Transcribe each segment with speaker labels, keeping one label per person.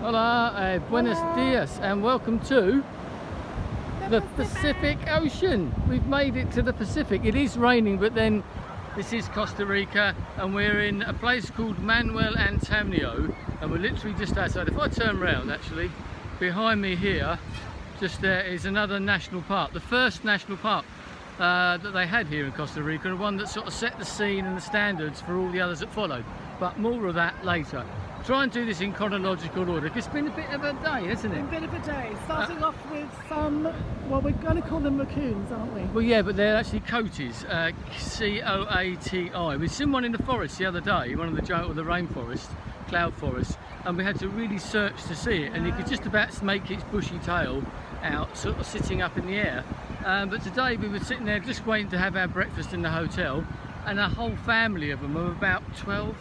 Speaker 1: Hola, buenos dias, and welcome to the Pacific Ocean. We've made it to the Pacific. It is raining, but then this is Costa Rica, and we're in a place called Manuel, and we're literally just outside. If I turn around, actually, behind me here, just there is another national park, the first national park that they had here in Costa Rica, and one that sort of set the scene and the standards for all the others that followed. But more of that later. Try and do this in chronological order. It's been a bit of a day, hasn't it?
Speaker 2: A bit of a day. Starting off with some, well, we're going to call them raccoons, aren't we?
Speaker 1: Well, yeah, but they're actually coatis, C-O-A-T-I. We've seen one in the forest the other day, one of the rainforest, cloud forest, and we had to really search to see it, and you could just about make its bushy tail out, sort of sitting up in the air. But today we were sitting there just waiting to have our breakfast in the hotel, and a whole family of them, of about 12,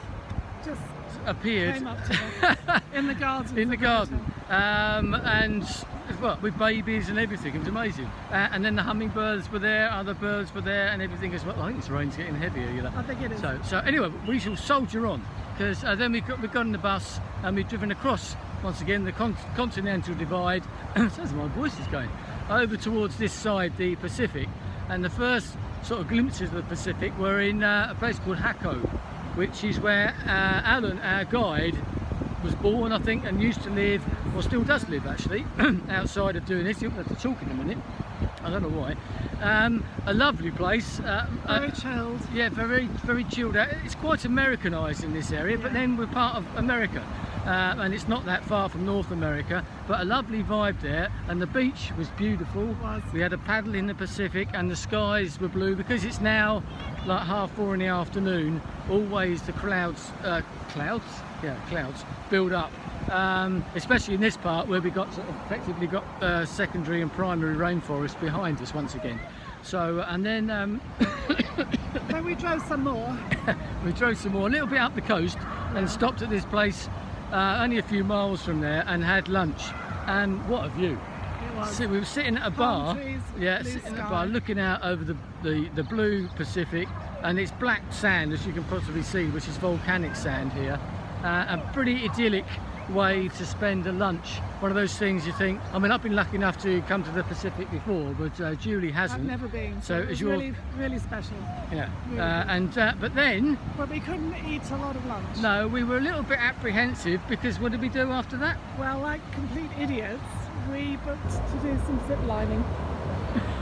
Speaker 2: just
Speaker 1: appeared
Speaker 2: came up to them in the garden.
Speaker 1: In the garden, and well, with babies and everything. It was amazing. And then the hummingbirds were there, other birds were there, and everything as well. I think this rain's getting heavier, you know.
Speaker 2: I think it is.
Speaker 1: So anyway, we shall soldier on, because then we got on the bus and we've driven across once again the continental divide. Sounds like my voice is going over towards this side, the Pacific. And the first sort of glimpses of the Pacific were in a place called Jaco, which is where Alan, our guide, was born, I think, and used to live, or still does live actually, outside of doing this. You'll have to talk in a minute, I don't know why. A lovely place.
Speaker 2: Very chilled.
Speaker 1: Yeah, very chilled out. It's quite Americanised in this area, but then we're part of America. And it's not that far from North America, but a lovely vibe there, and the beach was beautiful. We had a paddle in the Pacific, and the skies were blue, because it's now like 4:30 in the afternoon. Always the clouds build up, especially in this part where we got sort of effectively got secondary and primary rainforest behind us once again. So, and then
Speaker 2: then we drove some more.
Speaker 1: We drove some more, a little bit up the coast, and stopped at this place only a few miles from there, and had lunch. And what a view!
Speaker 2: It was.
Speaker 1: So we were sitting at a bar,
Speaker 2: trees,
Speaker 1: sitting at a bar, looking out over the blue Pacific, and it's black sand, as you can possibly see, which is volcanic sand here. A pretty idyllic way to spend a lunch. One of those things you think, I mean, I've been lucky enough to come to the Pacific before, but Julie hasn't.
Speaker 2: I've never been,
Speaker 1: so
Speaker 2: it was really special.
Speaker 1: Yeah,
Speaker 2: really
Speaker 1: but then...
Speaker 2: But we couldn't eat a lot of lunch.
Speaker 1: No, we were a little bit apprehensive, because what did we do after that?
Speaker 2: Well, like complete idiots, we booked to do some zip lining.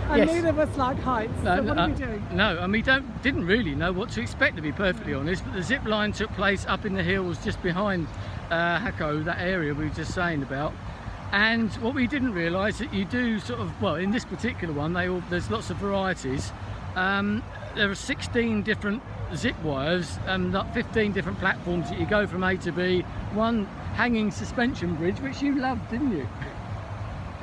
Speaker 2: And
Speaker 1: Yes.
Speaker 2: neither of us like heights, so what are we doing?
Speaker 1: No, and we didn't really know what to expect, to be perfectly honest, but the zip line took place up in the hills just behind Jaco, that area we were just saying about. And what we didn't realise, that you do sort of, well, in this particular one, there's lots of varieties. There are 16 different zip wires, and 15 different platforms that you go from A to B. One hanging suspension bridge, which you loved, didn't you?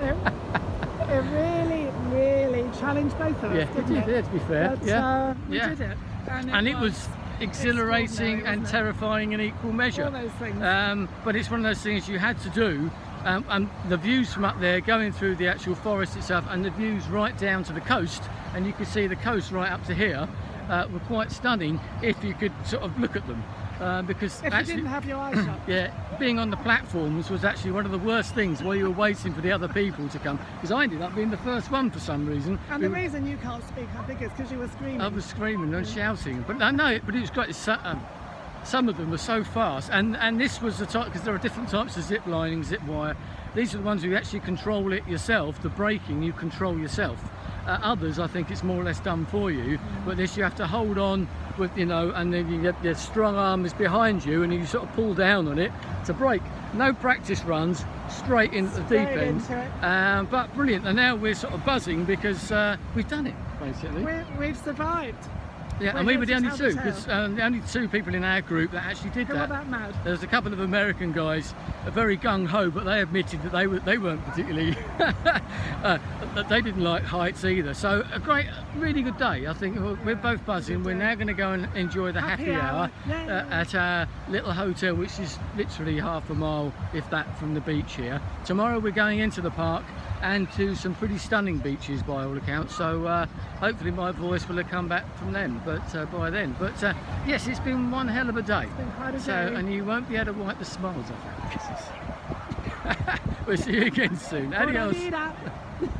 Speaker 2: It really challenged both of us, didn't it?
Speaker 1: Yeah, to be fair.
Speaker 2: But, we did it.
Speaker 1: And it was exhilarating and terrifying in equal measure.
Speaker 2: All those things.
Speaker 1: But it's one of those things you had to do. And the views from up there, going through the actual forest itself, and the views right down to the coast, and you could see the coast right up to here, were quite stunning if you could sort of look at them. Because
Speaker 2: if
Speaker 1: actually,
Speaker 2: you didn't have your eyes shut.
Speaker 1: Yeah, being on the platforms was actually one of the worst things while you were waiting for the other people to come, because I ended up being the first one for some reason.
Speaker 2: And the reason you can't speak, I think, is because you were screaming.
Speaker 1: I was screaming and shouting, but but it was great. Some of them were so fast, and this was the type, because there are different types of zip lining, zip wire. These are the ones where you actually control it yourself. The braking you control yourself. Others, I think it's more or less done for you, but this you have to hold on with, you know, and then you get your strong arm is behind you, and you sort of pull down on it to brake. No practice runs, straight into the deep end. But brilliant, and now we're sort of buzzing because we've done it, basically.
Speaker 2: We've survived.
Speaker 1: Yeah, and we were the only two, because the only two people in our group that actually did that.
Speaker 2: That mad.
Speaker 1: There's a couple of American guys, very gung-ho, but they admitted that they weren't particularly, that they didn't like heights either. So a really good day. I think we're both buzzing. We're now going to go and enjoy the happy hour at our little hotel, which is literally half a mile, if that, from the beach here. Tomorrow we're going into the park and to some pretty stunning beaches by all accounts, so hopefully my voice will have come back from them by then. But yes, it's been one hell of a day.
Speaker 2: It's been quite a day.
Speaker 1: And you won't be able to wipe the smiles off. We'll see you again soon. Adios.
Speaker 2: Buona vita.